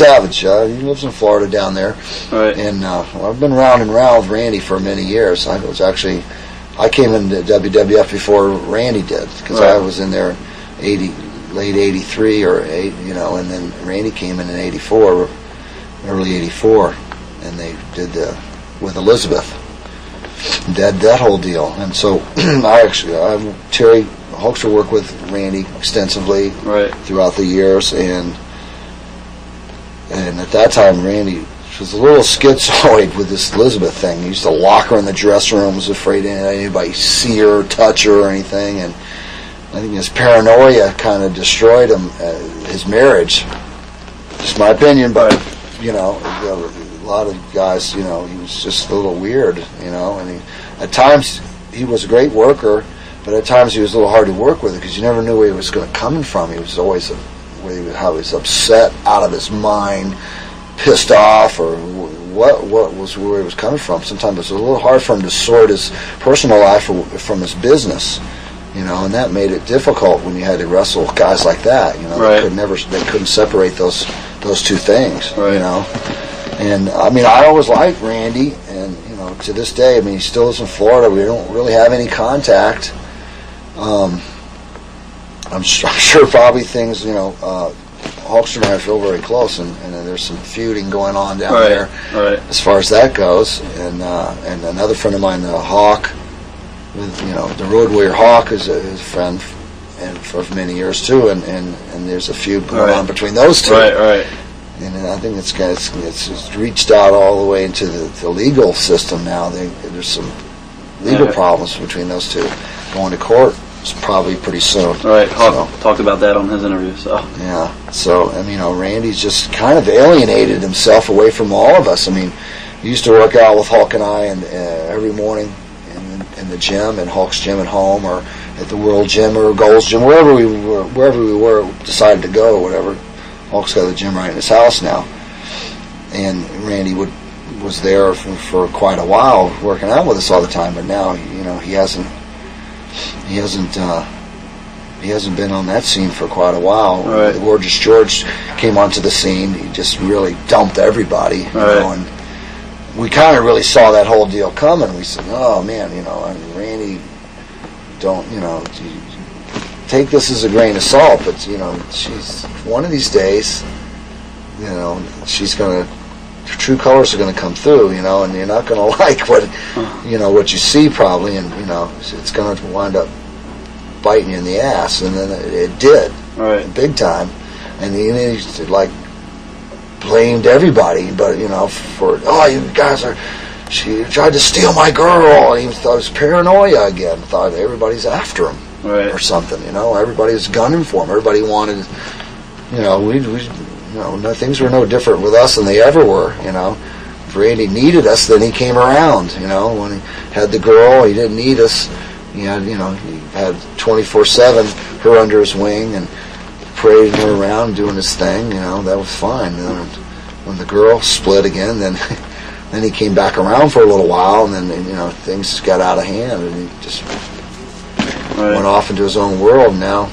Savage. He lives in Florida down there. Right. And I've been round and round with Randy for many years. I came into WWF before Randy did, because I was in there late 83 or 8, and then Randy came in 84, early 84, and they did with Elizabeth. That whole deal. And so Terry Hulkster worked with Randy extensively throughout the years, and at that time Randy was a little schizoid with this Elizabeth thing. He used to lock her in the dressing room, was afraid anybody see her, touch her, or anything, and I think his paranoia kind of destroyed him, his marriage. Just my opinion, but a lot of guys, he was just a little weird, and at times he was a great worker, but at times he was a little hard to work with because you never knew where he was coming from. He was always how he was upset, out of his mind, pissed off, or what was where he was coming from. Sometimes it was a little hard for him to sort his personal life from his business, and that made it difficult when you had to wrestle with guys like that. They couldn't separate those two things. And I always liked Randy, and to this day, he still lives in Florida. We don't really have any contact. I'm sure probably things, Hulkster and I feel very close, and there's some feuding going on down there as far as that goes. And another friend of mine, Hawk, the Road Warrior Hawk, is a friend and for many years too, and there's a feud going on between those two. And I think it's reached out all the way into the legal system now. There's some legal problems between those two. Going to court is probably pretty soon. Hawk talked about that on his interview. So Randy's just kind of alienated himself away from all of us. He used to work out with Hulk and I, and every morning in the gym, in Hulk's gym at home, or at the World Gym or Gold's Gym, wherever we were, decided to go or whatever. Hulk's got a gym right in his house now, and Randy was there for quite a while, working out with us all the time. But now, he hasn't been on that scene for quite a while. The Gorgeous George came onto the scene. He just really dumped everybody, and we kind of really saw that whole deal coming. We said, "Oh man, Randy, don't take this as a grain of salt, but she's one of these days, she's gonna, her true colors are gonna come through, and you're not gonna like what you see probably, and it's gonna wind up biting you in the ass." And then it did, big time, and he blamed everybody, but for you guys she tried to steal my girl, and he thought it was paranoia again, thought everybody's after him. Or something, everybody was gunning for him. Everybody wanted, things were no different with us than they ever were. If Randy needed us, then he came around. When he had the girl, he didn't need us. He had 24/7 her under his wing and parading her around, doing his thing. That was fine. And then when the girl split again, then he came back around for a little while, and then things got out of hand, and he just went off into his own world. Now